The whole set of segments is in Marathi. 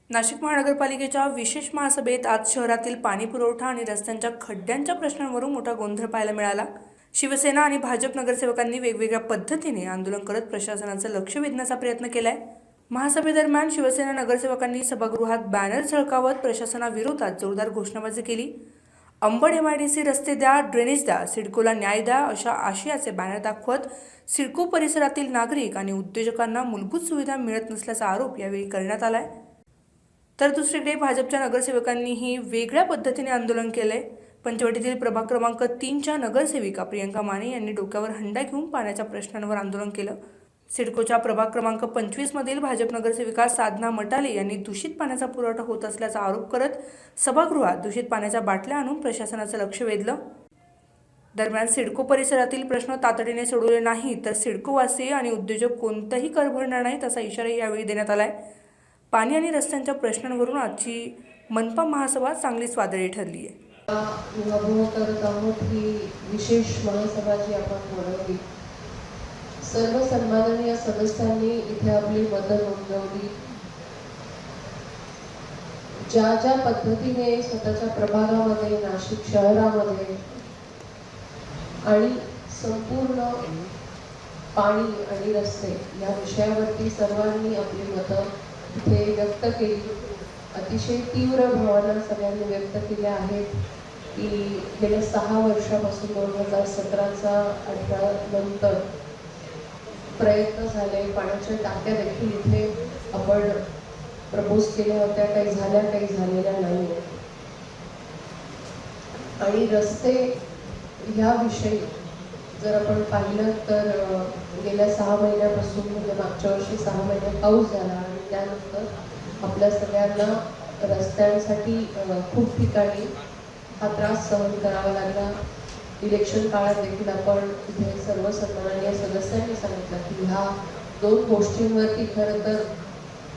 नाशिक महानगरपालिकेच्या विशेष महासभेत आज शहरातील पाणी पुरवठा आणि रस्त्यांच्या खड्ड्यांच्या प्रश्नांवरून मोठा गोंधळ पाहायला मिळाला। शिवसेना आणि भाजप नगरसेवकांनी वेगवेगळ्या पद्धतीने आंदोलन करत प्रशासनाचं लक्ष वेधण्याचा प्रयत्न केलाय। महासभेदरम्यान शिवसेना नगरसेवकांनी सभागृहात बॅनर झळकावत प्रशासनाविरोधात जोरदार घोषणाबाजी केली। अंबड एमआयडीसी रस्ते द्या, ड्रेनेज द्या, सिडकोला न्याय द्या अशा आशयाचे बॅनर दाखवत सिडको परिसरातील नागरिक आणि उद्योजकांना मूलभूत सुविधा मिळत नसल्याचा आरोप यावेळी करण्यात आलाय। तर दुसरीकडे भाजपच्या नगरसेवकांनीही वेगळ्या पद्धतीने आंदोलन केले। पंचवटीतील प्रभाग क्रमांक 3च्या नगरसेविका प्रियंका माने यांनी डोक्यावर हंडा घेऊन पाण्याच्या प्रश्नांवर आंदोलन केलं। सिडकोच्या प्रभाग क्रमांक 25 मधील भाजप नगरसेविका साधना मटाले यांनी दूषित पाण्याचा पुरवठा होत असल्याचा आरोप करत सभागृहात दूषित पाण्याच्या बाटल्या आणून प्रशासनाचं लक्ष वेधलं। दरम्यान सिडको परिसरातील प्रश्न तातडीने सोडवले नाही तर सिडकोवासी आणि उद्योजक कोणताही कर भरणार नाहीत असा इशारा यावेळी देण्यात आलाय। पाणी आणि रस्त्यांच्या प्रश्नांवरून आजची मनपा महासभा चांगलीच वादळी ठरली आहे। करत आहोत ही विशेष महासभा जी आपण बोलवली, सर्व सन्माननीय सदस्यांनी इथे आपली मतं नोंदवली। ज्या ज्या पद्धतीने स्वतःच्या प्रभागामध्ये, नाशिक शहरामध्ये आणि संपूर्ण पाणी आणि रस्ते या विषयावरती सर्वांनी आपली मतं इथे व्यक्त केली। अतिशय तीव्र भावना सगळ्यांनी व्यक्त केल्या आहेत की गेल्या 6 वर्षापासून 2017चा 18 नंतर प्रयत्न झाले, पाण्याच्या टाक्या देखील इथे आपण प्रपोज केल्या होत्या, काही झाल्या, काही झालेल्या नाही। आणि रस्ते ह्याविषयी जर आपण पाहिलं तर गेल्या 6 महिन्यापासून म्हणजे मागच्या वर्षी 6 महिने पाऊस झाला आणि त्यानंतर आपल्या सगळ्यांना रस्त्यांसाठी खूप ठिकाणी हा त्रास सहन करावा लागला। इलेक्शन काळात देखील आपण इथे सर्व सन्माननीय सदस्यांनी सांगितलं की ह्या 2 गोष्टींवरती खरं तर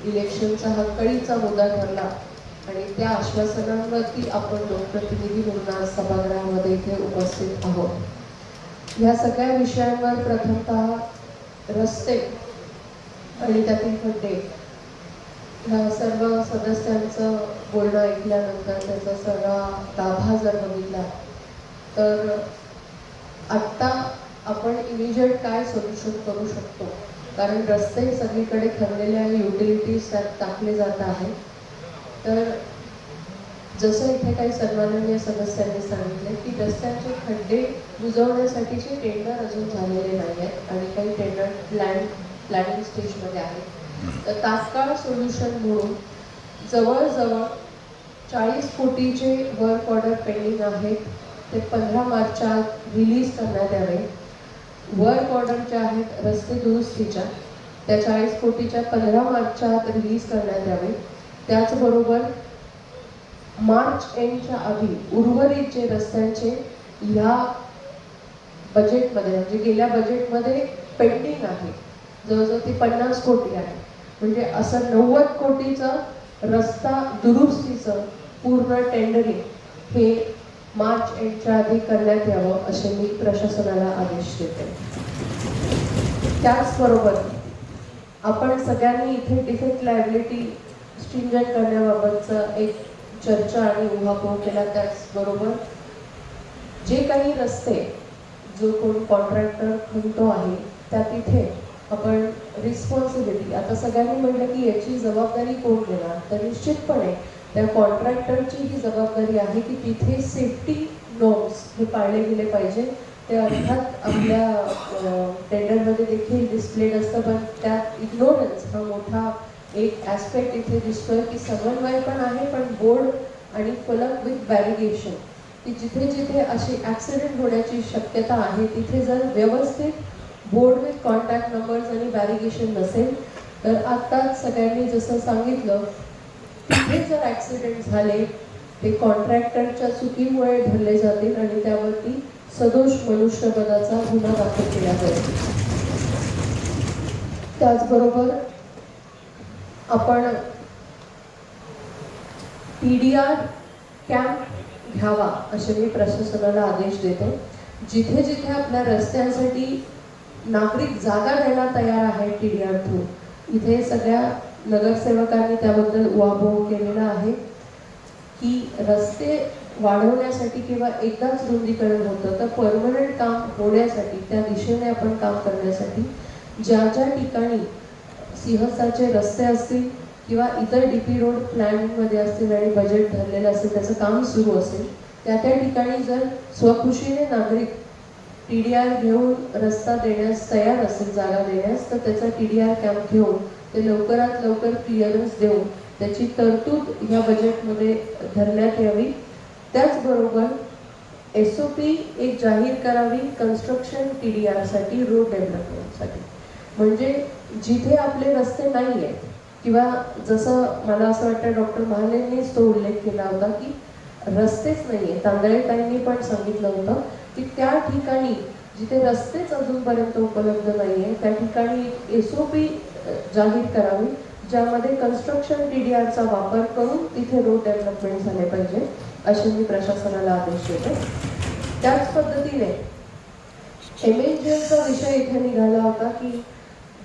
इलेक्शनचा हा कळीचा मुद्दा ठरला आणि त्या आश्वासनांवरती आपण लोकप्रतिनिधी म्हणून आज सभागृहामध्ये इथे उपस्थित आहोत। या सगळ्या विषयांवर प्रथमतः रस्ते आणि त्यातील खड्डे ह्या सर्व सदस्यांचं बोलणं ऐकल्यानंतर त्याचा सगळा गाभा जर बघितला तर आत्ता आपण इमिजिएट काय सोल्युशन करू शकतो, कारण रस्ते सगळीकडे ठरलेले आहे, युटिलिटीज त्यात टाकले जात आहे। तर जसं इथे काही सन्माननीय सदस्यांनी सांगितले की रस्त्यांचे खड्डे बुजवण्यासाठीचे टेंडर अजून झालेले नाही आहेत आणि काही टेंडर प्लॅनिंग स्टेजमध्ये आहेत। तर तात्काळ सोल्युशन म्हणून जवळजवळ 40 कोटीचे वर्क ऑर्डर पेंडिंग आहेत, ते 15 मार्चच्या रिलीज करण्यात यावे। वर्क ऑर्डर ज्या आहेत रस्ते दुरुस्तीच्या त्या 40 कोटीच्या 15 मार्चच्या रिलीज करण्यात यावे। त्याचबरोबर मार्च एंडच्या आधी उर्वरित जे रस्त्यांचे ह्या बजेटमध्ये म्हणजे गेल्या बजेटमध्ये पेंडिंग आहे जवळजवळ ते 50 कोटी आहे, म्हणजे असं 90 कोटीचं रस्ता दुरुस्तीचं पूर्ण टेंडरिंग हे मार्च एंडच्या आधी करण्यात यावं असे मी प्रशासनाला आदेश देते। त्याचबरोबर आपण सगळ्यांनी इथे डिफेक्ट लायबिलिटी स्ट्रिंजंट करण्याबाबतचं एक चर्चा आणि उहापोह केला। त्याचबरोबर जे काही रस्ते जो कोण कॉन्ट्रॅक्टर खणतो आहे त्या तिथे आपण रिस्पॉन्सिबिलिटी, आता सगळ्यांनी म्हटलं की याची जबाबदारी कोण घेणार, तर निश्चितपणे त्या कॉन्ट्रॅक्टरची ही जबाबदारी आहे की तिथे सेफ्टी नॉर्म्स हे पाळले गेले पाहिजे। ते अर्थात आपल्या टेंडरमध्ये देखील डिस्प्लेड असतं, पण त्यात इग्नोरन्स हा मोठा एक ॲस्पेक्ट इथे दिसतोय की समन्वय पण आहे पण बोर्ड आणि फलक विथ बॅरिगेशन की जिथे जिथे अशी ॲक्सिडेंट होण्याची शक्यता आहे तिथे जर व्यवस्थित बोर्ड विथ कॉन्टॅक्ट नंबर्स आणि बॅरिगेशन नसेल तर आत्ताच सगळ्यांनी जसं सांगितलं तिथे जर ॲक्सिडेंट झाले ते कॉन्ट्रॅक्टरच्या चुकीमुळे धरले जातील आणि त्यावरती सदोष मनुष्यवधाचा गुन्हा दाखल केला जाईल। त्याचबरोबर आपण PDR कॅम्प घ्यावा असे मी प्रशासनाला आदेश देते। जिथे जिथे आपल्या रस्त्यांसाठी नागरिक जागा द्यायला तयार आहे TDR थ्रू, इथे सगळ्या नगरसेवकांनी त्याबद्दल उहापोह केलेला आहे की रस्ते वाढवण्यासाठी किंवा एकदाच रुंदीकरण होतं तर परमनंट काम होण्यासाठी त्या दिशेने आपण काम करण्यासाठी ज्या ज्या ठिकाणी सिंहस्थाचे रस्ते असतील किंवा इतर DP रोड प्लॅनिंगमध्ये असतील आणि बजेट ठरलेलं असेल त्याचं काम सुरू असेल त्या ठिकाणी जर स्वखुशीने नागरिक TDR घेऊन रस्ता देण्यास तयार असेल जागा देण्यास तर त्याचा TDR कॅम्प घेऊन ते लवकरात लवकर क्लिअरन्स देऊन त्याची तरतूद ह्या बजेटमध्ये धरण्यात यावी. त्याचबरोबर SOP एक जाहीर करावी कन्स्ट्रक्शन TDR साठी रोड डेव्हलपमेंटसाठी. म्हणजे जिथे आपले रस्ते नाही आहेत किंवा जसं मला असं वाटतं डॉक्टर महालेंनीच तो उल्लेख केला होता की रस्तेच नाही आहे. तांदळेताईंनी पण सांगितलं होतं की त्या ठिकाणी जिथे रस्तेच अजूनपर्यंत उपलब्ध नाही आहे त्या ठिकाणी SOP जाहीर करावी ज्यामध्ये कन्स्ट्रक्शन TDRचा वापर करून तिथे रोड डेव्हलपमेंट झाले पाहिजे असे मी प्रशासनाला आदेश देते. त्याच पद्धतीने MNGLचा विषय इथे निघाला होता की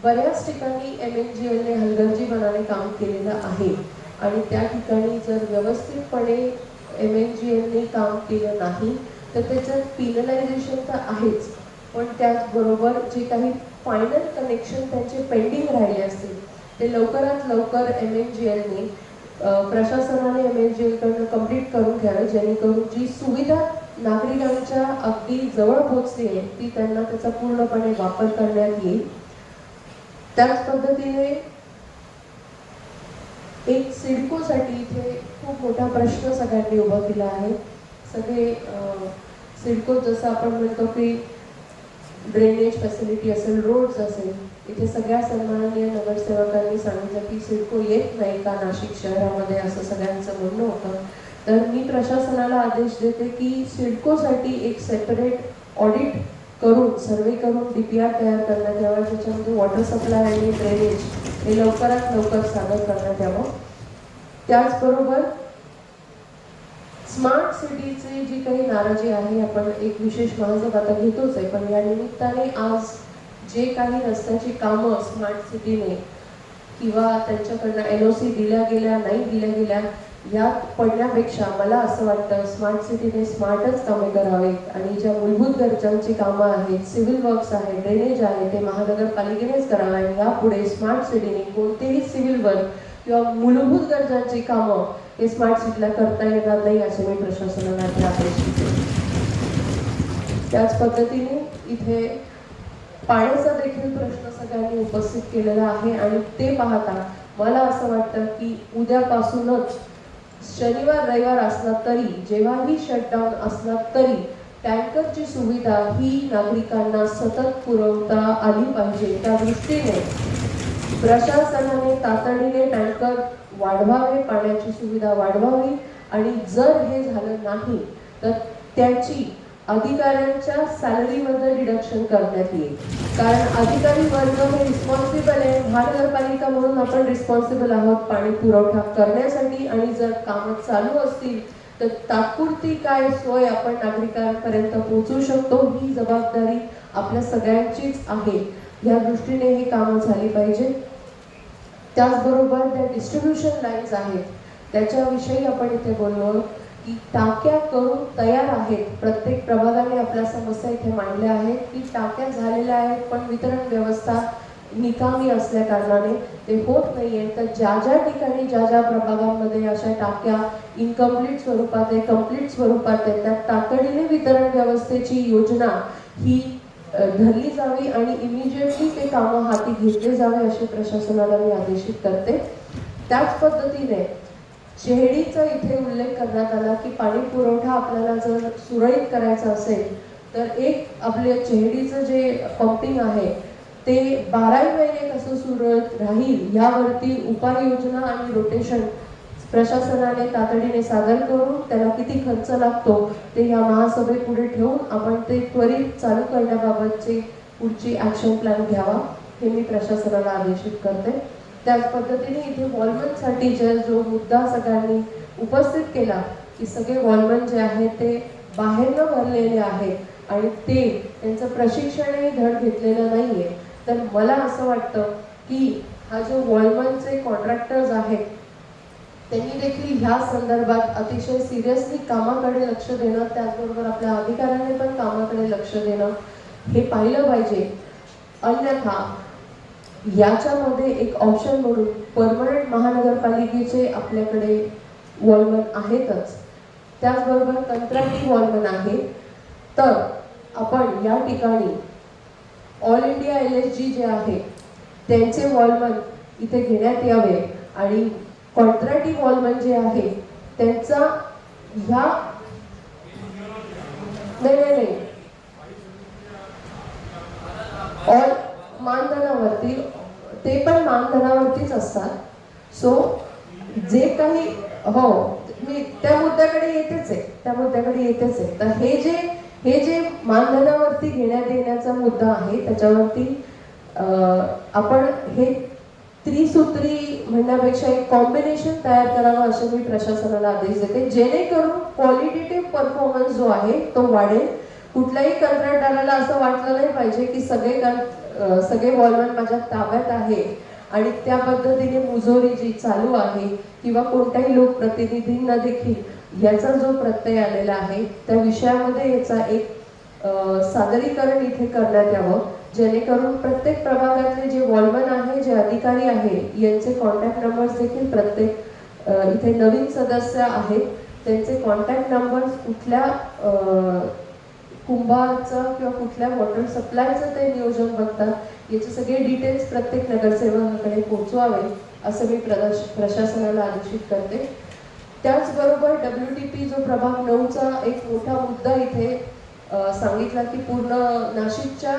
बऱ्याच ठिकाणी MNGLने हलगर्जीपणाने काम केलेलं आहे आणि त्या ठिकाणी जर व्यवस्थितपणे MNGLने काम केलं नाही तर त्याचं पिनलायझेशन तर आहेच पण त्याचबरोबर जे काही फायनल कनेक्शन त्यांचे पेंडिंग राहिले असतील ते लवकरात लवकर MNGLने प्रशासनाने MNGLकडनं कंप्लीट करून घ्यावे जेणेकरून जी सुविधा नागरिकांच्या अगदी जवळ पोहोचली आहे ती त्यांना त्याचा पूर्णपणे वापर करण्यात येईल. त्याच पद्धतीने एक सिडकोसाठी इथे खूप मोठा प्रश्न सगळ्यांनी उभा केला आहे. सगळे सिडको जसं आपण म्हणतो की ड्रेनेज फॅसिलिटी असेल रोड्स असेल इथे सगळ्या सन्माननीय नगरसेवकांनी सांगितलं की सिडको येत नाही का नाशिक शहरामध्ये असं सगळ्यांचं म्हणणं होतं. तर मी प्रशासनाला आदेश देते की सिडकोसाठी एक सेपरेट ऑडिट करून सर्वे करून DPR तयार करण्यात यावा ज्याच्यामध्ये वॉटर सप्लाय आणि ड्रेनेज हे लवकरात लवकर सादर करण्यात यावं. त्याचबरोबर स्मार्ट सिटीची जी काही नाराजी आहे आपण एक विशेष महासभा आता घेतोच आहे पण या निमित्ताने आज जे काही रस्त्याची कामं स्मार्ट सिटीने किंवा त्यांच्याकडनं NOC दिल्या गेल्या नाही दिल्या गेल्या यात पडण्यापेक्षा मला असं वाटतं स्मार्ट सिटीने स्मार्टच कामे करावेत आणि ज्या मूलभूत गरजांची कामं आहेत सिव्हिल वर्क्स आहे ड्रेनेज आहे ते महानगरपालिकेनेच करावे आणि यापुढे स्मार्ट सिटीने कोणतेही सिव्हिल वर्क किंवा मूलभूत गरजांची कामं हे स्मार्ट सिटीला करता येणार नाही असे मी प्रशासनाला आदेश देते. त्याच पद्धतीने इथे पाण्याचा देखील प्रश्न सगळ्यांनी उपस्थित केलेला आहे आणि ते पाहता मला असं वाटतं की उद्यापासूनच शनिवार रविवार असला तरी जेव्हाही शटडाऊन असला तरी टँकरची सुविधा ही नागरिकांना सतत पुरवता आली पाहिजे. त्या दृष्टीने प्रशासनाने तातडीने टँकर वाढवावे पाण्याची सुविधा वाढवावी आणि जर हे झालं नाही तर त्याची अधिकाऱ्यांच्या सॅलरीमध्ये डिडक्शन करण्यात येईल. कारण अधिकारी वर्ग हे रिस्पॉन्सिबल आहे महानगरपालिका म्हणून आपण रिस्पॉन्सिबल आहोत पाणी पुरवठा करण्यासाठी आणि जर कामं चालू असतील तर तात्पुरती काय सोय आपण नागरिकांपर्यंत पोहोचू शकतो ही जबाबदारी आपल्या सगळ्यांचीच आहे. या दृष्टीने ही कामं झाली पाहिजे. त्याचबरोबर त्या डिस्ट्रीब्युशन लाईन्स आहेत त्याच्याविषयी आपण इथे बोललो की टाक्या करून तयार आहेत. प्रत्येक प्रभागाने आपल्या समस्या इथे मांडल्या आहेत की टाक्या झालेल्या आहेत पण वितरण व्यवस्था निकामी असल्या कारणाने ते होत नाहीये. तर ज्या ज्या ठिकाणी ज्या ज्या प्रभागांमध्ये अशा टाक्या इनकम्प्लीट स्वरूपात आहे कम्प्लीट स्वरूपात आहे त्या तातडीने वितरण व्यवस्थेची योजना ही धरली जावी आणि इमिजिएटली ते कामं हाती घेतले जावे असे प्रशासनाला मी आदेशित करते. त्याच पद्धतीने चेहडीचा इथे उल्लेख करण्यात आला की पाणी पुरवठा आपल्याला जर सुरळीत करायचा असेल तर एक आपले चेहडीचं जे पंपिंग आहे ते 12 महिने कसं सुरळीत राहील यावरती उपाययोजना आणि रोटेशन प्रशासनाने तातडीने सादर करून त्याला किती खर्च लागतो ते या महासभेपुढे ठेवून आपण ते त्वरित चालू करण्याबाबतची पुढची ॲक्शन प्लॅन घ्यावा हे मी प्रशासनाला आदेशित करते. त्याच पद्धतीने इथे वॉलमनसाठी जो मुद्दा सगळ्यांनी उपस्थित केला की सगळे वॉलमन जे आहेत ते बाहेरनं भरलेले आहेत आणि त्यांचं प्रशिक्षणही धड घेतलेलं नाहीये तर मला असं वाटतं की हा जो वॉलमनचे कॉन्ट्रॅक्टर्स आहेत त्यांनी देखील ह्या संदर्भात अतिशय सिरियसली कामाकडे लक्ष देणं, त्याचबरोबर आपल्या अधिकाऱ्यांनी पण कामाकडे लक्ष देणं हे पाहिलं पाहिजे. अन्यथा याच्यामध्ये एक ऑप्शन म्हणून परमनंट महानगरपालिकेचे आपल्याकडे वॉलमन आहेतच, त्याचबरोबर कंत्राटी वॉलमन आहे. तर आपण या ठिकाणी ऑल इंडिया LSG जे आहे त्यांचे वॉलमन इथे घेण्यात यावे आणि कॉन्ट्रॅक्टी वॉलमन जे आहे त्यांचा ह्या नाही ऑल मानधनावरती, ते पण मानधनावरतीच असतात. सो जे काही हो मी त्या मुद्द्याकडे येतेच आहे. तर हे जे मानधनावरती घेण्यात येण्याचा मुद्दा आहे त्याच्यावरती आपण हे त्रिसूत्री म्हणण्यापेक्षा एक कॉम्बिनेशन तयार करावं असे मी प्रशासनाला आदेश देते, जेणेकरून क्वालिटेटिव्ह परफॉर्मन्स जो आहे तो वाढेल. कुठल्याही कंत्राटदाराला असं वाटलं नाही पाहिजे की सगळे वॉलमन माझ्या ताब्यात आहे आणि त्या पद्धतीने मुजोरी जी चालू आहे किंवा कोणत्याही लोकप्रतिनिधींना देखील याचा जो प्रत्यय आलेला आहे त्या विषयामध्ये याचा एक सादरीकरण इथे करण्यात यावं, जेणेकरून प्रत्येक प्रभागातले जे वॉलमन आहे, जे अधिकारी आहे यांचे कॉन्टॅक्ट नंबर्स देखील प्रत्येक इथे नवीन सदस्य आहेत त्यांचे कॉन्टॅक्ट नंबर्स कुठल्या कुंभारचं किंवा कुठल्या वॉटर सप्लायचं ते नियोजन बघतात याचे सगळे डिटेल्स प्रत्येक नगरसेवकाकडे पोहोचवावे असं मी प्रशासनाला आदेशित करते. त्याचबरोबर WTP जो प्रभाग 9चा एक मोठा मुद्दा इथे सांगितला की पूर्ण नाशिकच्या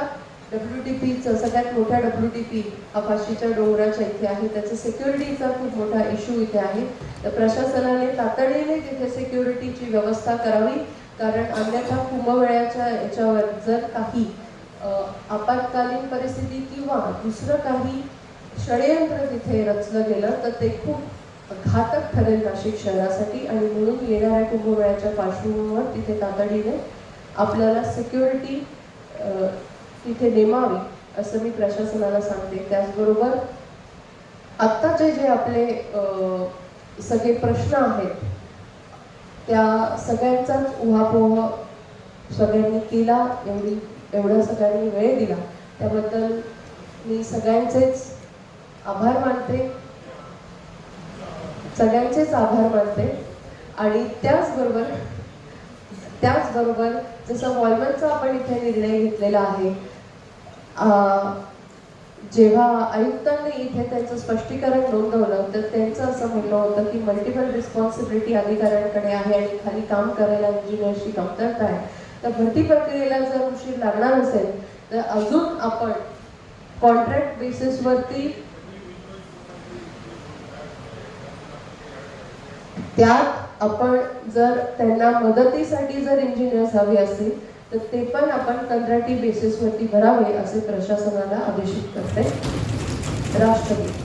WTPचं सगळ्यात मोठा WTP आकाशीच्या डोंगराच्या इथे आहे, त्याचं सिक्युरिटीचा खूप मोठा इश्यू इथे आहे. तर प्रशासनाने तातडीने तिथे सिक्युरिटीची व्यवस्था करावी, कारण अन्यथा कुंभमेळ्याच्या याच्यावर जर काही आपत्कालीन परिस्थिती किंवा दुसरं काही षडयंत्र तिथे रचलं गेलं तर ते खूप घातक ठरेल नाशिक शहरासाठी. आणि म्हणून येणाऱ्या कुंभमेळ्याच्या पार्श्वभूमीवर तिथे तातडीने आपल्याला सिक्युरिटी तिथे नेमावी असं मी प्रशासनाला सांगते. त्याचबरोबर आत्ताचे जे आपले सगळे प्रश्न आहेत त्या सगळ्यांचाच उहापोह सगळ्यांनी केला, एवढा सगळ्यांनी वेळ दिला त्याबद्दल मी सगळ्यांचेच आभार मानते. आणि त्याचबरोबर जसं वॉलमनचा आपण इथे निर्णय घेतलेला आहे, जेव्हा आयुक्तांनी इथे त्यांचं स्पष्टीकरण नोंदवलं तर त्यांचं असं म्हणणं होतं की मल्टिपल रिस्पॉन्सिबिलिटी अधिकाऱ्यांकडे आहे आणि खाली काम करायला इंजिनियरची कमतरता आहे. तर भरती प्रक्रियेला जर उशीर लागणार असेल तर अजून आपण कॉन्ट्रॅक्ट बेसिसवरती त्यात आपण जर त्यांना मदतीसाठी जर इंजिनियर्स हवे असतील तर ते पण आपण कंत्राटी बेसिसवरती भरावे असे प्रशासनाला आदेशित करते. राष्ट्रपती.